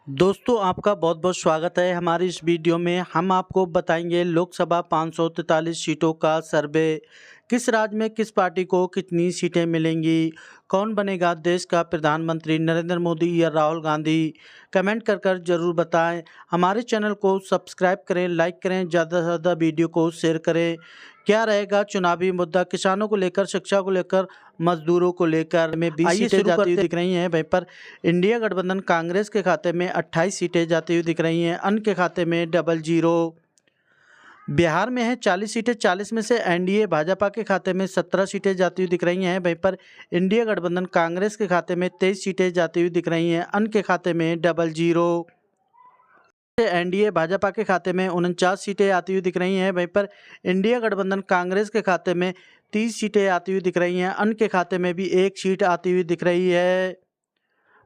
दोस्तों आपका बहुत बहुत स्वागत है। हमारी इस वीडियो में हम आपको बताएंगे लोकसभा 543 सीटों का सर्वे। किस राज्य में किस पार्टी को कितनी सीटें मिलेंगी, कौन बनेगा देश का प्रधानमंत्री, नरेंद्र मोदी या राहुल गांधी। कमेंट कर कर जरूर बताएं। हमारे चैनल को सब्सक्राइब करें, लाइक करें, ज़्यादा से ज़्यादा वीडियो को शेयर करें। क्या रहेगा चुनावी मुद्दा, किसानों को लेकर, शिक्षा को लेकर, मजदूरों को लेकर। में 20 सीटें जाती हुई दिख रही हैं। वहीं पर इंडिया गठबंधन कांग्रेस के खाते में 28 सीटें जाती हुई दिख रही हैं, अन्य के खाते में 00। बिहार में है 40 सीटें, 40 में से एनडीए भाजपा के खाते में 17 सीटें जाती हुई दिख रही हैं। वहीं पर इंडिया गठबंधन कांग्रेस के खाते में 23 सीटें जाती हुई दिख रही हैं, अन्य के खाते में 00। एनडीए भाजपा के खाते में 49 सीटें आती हुई दिख रही हैं। वहीं पर इंडिया गठबंधन कांग्रेस के खाते में 30 सीटें आती हुई दिख रही हैं, अन्य के खाते में भी 1 सीट आती हुई दिख रही है।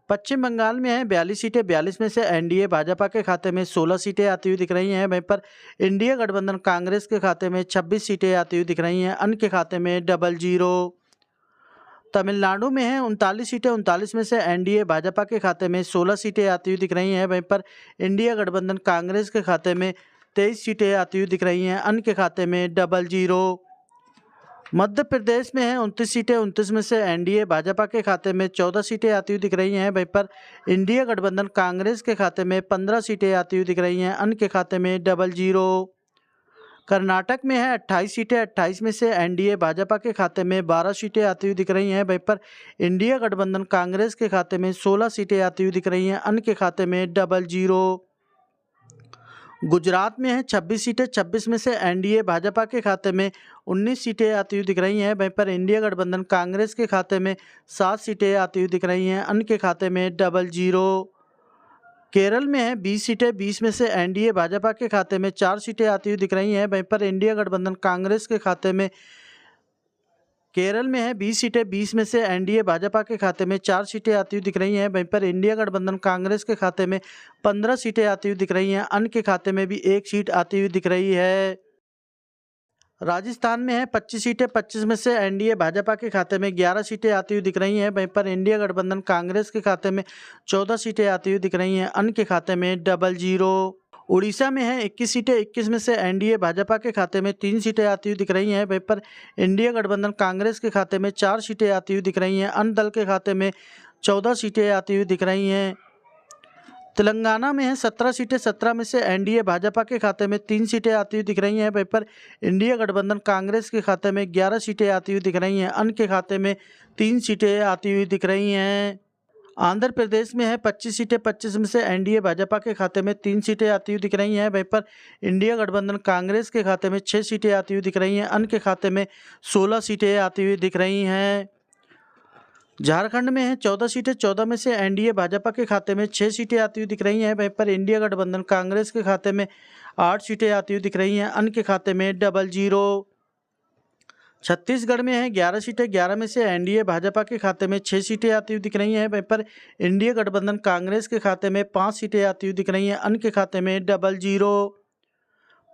पश्चिम बंगाल में है 42 सीटें, 42 में से एनडीए भाजपा के खाते में 16 सीटें आती हुई दिख रही हैं। वहीं पर इंडिया गठबंधन कांग्रेस के खाते में 26 सीटें आती हुई दिख रही हैं, अन्य के खाते में 00। तमिलनाडु में है 39 सीटें, 39 में से एनडीए भाजपा के खाते में 16 सीटें आती हुई दिख रही हैं। वहीं पर इंडिया गठबंधन कांग्रेस के खाते में 23 सीटें आती हुई दिख रही हैं, अन्य के खाते में 00। मध्य प्रदेश में है 29 सीटें, 29 में से एनडीए भाजपा के खाते में 14 सीटें आती हुई दिख रही हैं। वहीं पर इंडिया गठबंधन कांग्रेस के खाते में 15 सीटें आती हुई दिख रही हैं, अन्य के खाते में 00। कर्नाटक में है 28 सीटें, 28 में से एनडीए भाजपा के खाते में 12 सीटें आती हुई दिख रही हैं। वहीं पर इंडिया गठबंधन कांग्रेस के खाते में 16 सीटें आती हुई दिख रही हैं, अन्य के खाते में 00। गुजरात में है 26 सीटें, 26 में से एनडीए भाजपा के खाते में 19 सीटें आती हुई दिख रही हैं। वहीं पर इंडिया गठबंधन कांग्रेस के खाते में 7 सीटें आती हुई दिख रही हैं, अन्य के खाते में 00। केरल में है 20 सीटें, 20 में से एनडीए भाजपा के खाते में 4 सीटें आती हुई दिख रही हैं। वहीं पर इंडिया गठबंधन कांग्रेस के खाते में केरल में है 20 सीटें, 20 में से एनडीए भाजपा के खाते में 4 सीटें आती हुई दिख रही हैं। वहीं पर इंडिया गठबंधन कांग्रेस के खाते में 15 सीटें आती हुई दिख रही हैं, अन्य के खाते में भी 1 सीट आती हुई दिख रही है। राजस्थान में है 25 सीटें, 25 में से एनडीए भाजपा के खाते में 11 सीटें आती हुई दिख रही हैं। वहीं पर इंडिया गठबंधन कांग्रेस के खाते में 14 सीटें आती हुई दिख रही हैं, अन्य के खाते में 00। उड़ीसा में है 21 सीटें, 21 में से एनडीए भाजपा के खाते में 3 सीटें आती हुई दिख रही हैं। वहीं पर इंडिया गठबंधन कांग्रेस के खाते में 4 सीटें आती हुई दिख रही हैं, अन्य दल के खाते में 14 सीटें आती हुई दिख रही हैं। तेलंगाना में है 17 सीटें, 17 में से एनडीए भाजपा के खाते में 3 सीटें आती हुई दिख रही हैं। वहीं पर इंडिया गठबंधन कांग्रेस के खाते में 11 सीटें आती हुई दिख रही हैं, अन्य के खाते में 3 सीटें आती हुई दिख रही हैं। आंध्र प्रदेश में है 25 सीटें, 25 में से एनडीए भाजपा के खाते में 3 सीटें आती हुई दिख रही हैं। वहीं पर इंडिया गठबंधन कांग्रेस के खाते में 6 सीटें आती हुई दिख रही हैं, अन्य के खाते में 16 सीटें आती हुई दिख रही हैं। झारखंड में है 14 सीटें, 14 में से एनडीए भाजपा के खाते में 6 सीटें आती हुई दिख रही हैं। वहीं पर इंडिया गठबंधन कांग्रेस के खाते में 8 सीटें आती हुई दिख रही हैं, अन्य के खाते में 00। छत्तीसगढ़ में है 11 सीटें, 11 में से एनडीए भाजपा के खाते में 6 सीटें आती हुई दिख रही हैं। वहीं पर इंडिया गठबंधन कांग्रेस के खाते में 5 सीटें आती हुई दिख रही हैं, अन्य के खाते में 00।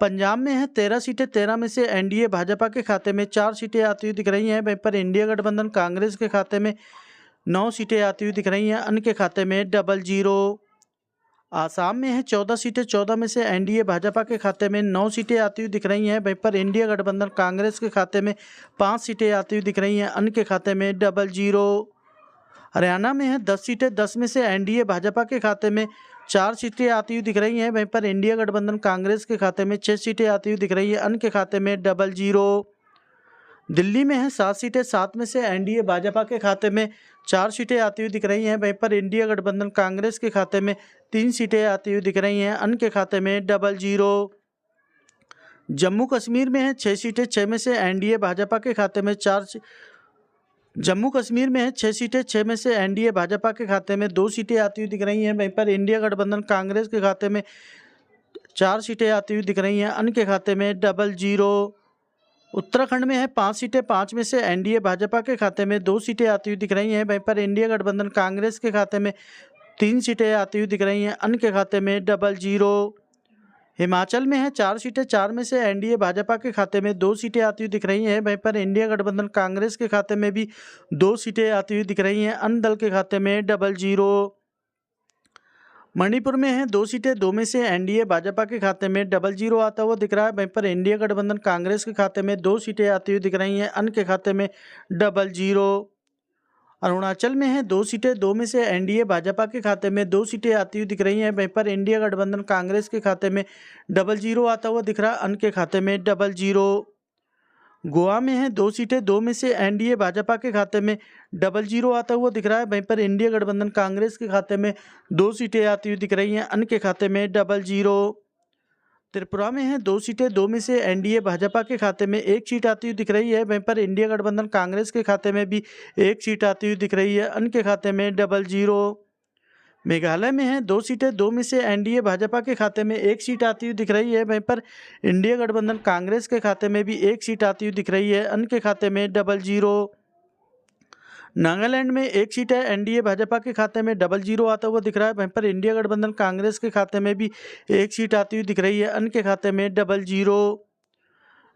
पंजाब में है 13 सीटें, 13 में से एनडीए भाजपा के खाते में 4 सीटें आती हुई दिख रही हैं। वहीं पर इंडिया गठबंधन कांग्रेस के खाते में 9 सीटें आती हुई दिख रही हैं, अन्य के खाते में 00। आसाम में है 14 सीटें, 14 में से एनडीए भाजपा के खाते में 9 सीटें आती हुई दिख रही हैं। वहीं पर इंडिया गठबंधन कांग्रेस के खाते में 5 सीटें आती हुई दिख रही हैं, अन्य के खाते में 00। हरियाणा में है 10 सीटें, 10 में से एनडीए भाजपा के खाते में 4 सीटें आती हुई दिख रही हैं। वहीं पर इंडिया गठबंधन कांग्रेस के खाते में 6 सीटें आती हुई दिख रही हैं, अन्य के खाते में 00। दिल्ली में है 7 सीटें, 7 में से एनडीए भाजपा के खाते में 4 सीटें आती हुई दिख रही हैं। वहीं पर इंडिया गठबंधन कांग्रेस के खाते में 3 सीटें आती हुई दिख रही हैं, अन्य के खाते में 00। जम्मू कश्मीर में है 6 सीटें, 6 में से एनडीए भाजपा के खाते में 4 जम्मू कश्मीर में है 6 सीटें, 6 में से एनडीए भाजपा के खाते में 2 सीटें आती हुई दिख रही हैं। वहीं पर इंडिया गठबंधन कांग्रेस के खाते में 4 सीटें आती हुई दिख रही हैं, अन्य के खाते में 00। उत्तराखंड में है 5 सीटें, 5 में से एनडीए भाजपा के खाते में 2 सीटें आती हुई दिख रही हैं। वहीं पर इंडिया गठबंधन कांग्रेस के खाते में 3 सीटें आती हुई दिख रही हैं, अन्य के खाते में 00। हिमाचल में है 4 सीटें, 4 में से एनडीए भाजपा के खाते में 2 सीटें आती हुई दिख रही हैं। वहीं पर इंडिया गठबंधन कांग्रेस के खाते में भी 2 सीटें आती हुई दिख रही हैं, अन्य दल के खाते में 00। मणिपुर में है 2 सीटें, 2 में से एनडीए भाजपा के खाते में 00 आता हुआ दिख रहा है। वहीं पर इंडिया गठबंधन कांग्रेस के खाते में 2 सीटें आती हुई दिख रही हैं, अन्य के खाते में 00। अरुणाचल में है 2 सीटें, 2 में से एनडीए भाजपा के खाते में 2 सीटें आती हुई दिख रही हैं। वहीं पर इंडिया गठबंधन कांग्रेस के खाते में 00 आता हुआ दिख रहा है, अन्य के खाते में 00। गोवा में है 2 सीटें, 2 में से एनडीए भाजपा के खाते में 00 आता हुआ दिख रहा है। वहीं पर इंडिया गठबंधन कांग्रेस के खाते में 2 सीटें आती हुई दिख रही हैं, अन्य के खाते में 00। त्रिपुरा में है 2 सीटें, 2 में से एनडीए भाजपा के खाते में 1 सीट आती हुई दिख रही है। वहीं पर इंडिया गठबंधन कांग्रेस के खाते में भी 1 सीट आती हुई दिख रही है, अन्य के खाते में 00। मेघालय में है 2 सीटें, 2 में से एनडीए भाजपा के खाते में 1 सीट आती हुई दिख रही है। वहीं पर इंडिया गठबंधन कांग्रेस के खाते में भी 1 सीट आती हुई दिख रही है, अन्य के खाते में 00। नागालैंड में 1 सीट है, एनडीए भाजपा के खाते में 00 आता हुआ दिख रहा है। वहीं पर इंडिया गठबंधन कांग्रेस के खाते में भी 1 सीट आती हुई दिख रही है, अन्य के खाते में 00।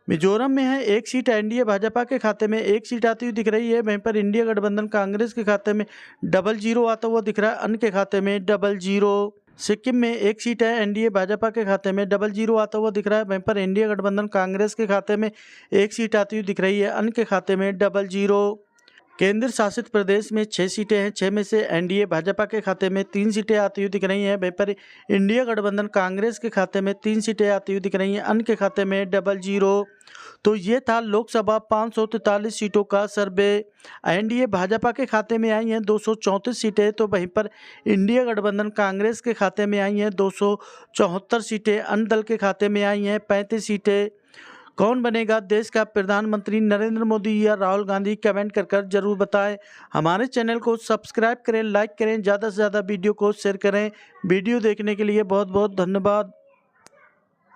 मिजोरम में है 1 सीट, एनडीए भाजपा के खाते में 1 सीट आती हुई दिख रही है। वहीं पर इंडिया गठबंधन कांग्रेस के खाते में 00 आता हुआ दिख रहा है, अन्य के खाते में 00। सिक्किम में 1 सीट है, एनडीए भाजपा के खाते में 00 आता हुआ दिख रहा है। वहीं पर इंडिया गठबंधन कांग्रेस के खाते में 1 सीट आती हुई दिख रही है, अन्य के खाते में 00। केंद्र शासित प्रदेश में 6 सीटें हैं, 6 में से एनडीए भाजपा के खाते में 3 सीटें आती हुई दिख रही हैं। वहीं पर इंडिया गठबंधन कांग्रेस के खाते में 3 सीटें आती हुई दिख रही हैं, अन्य के खाते में 00। तो ये था लोकसभा 543 सीटों का सर्वे। एनडीए भाजपा के खाते में आई हैं 234 सीटें, तो वहीं पर इंडिया गठबंधन कांग्रेस के खाते में आई हैं 274 सीटें, अन्य दल के खाते में आई हैं 35 सीटें। कौन बनेगा देश का प्रधानमंत्री, नरेंद्र मोदी या राहुल गांधी? कमेंट कर जरूर बताएं। हमारे चैनल को सब्सक्राइब करें, लाइक करें, ज़्यादा से ज़्यादा वीडियो को शेयर करें। वीडियो देखने के लिए बहुत बहुत धन्यवाद।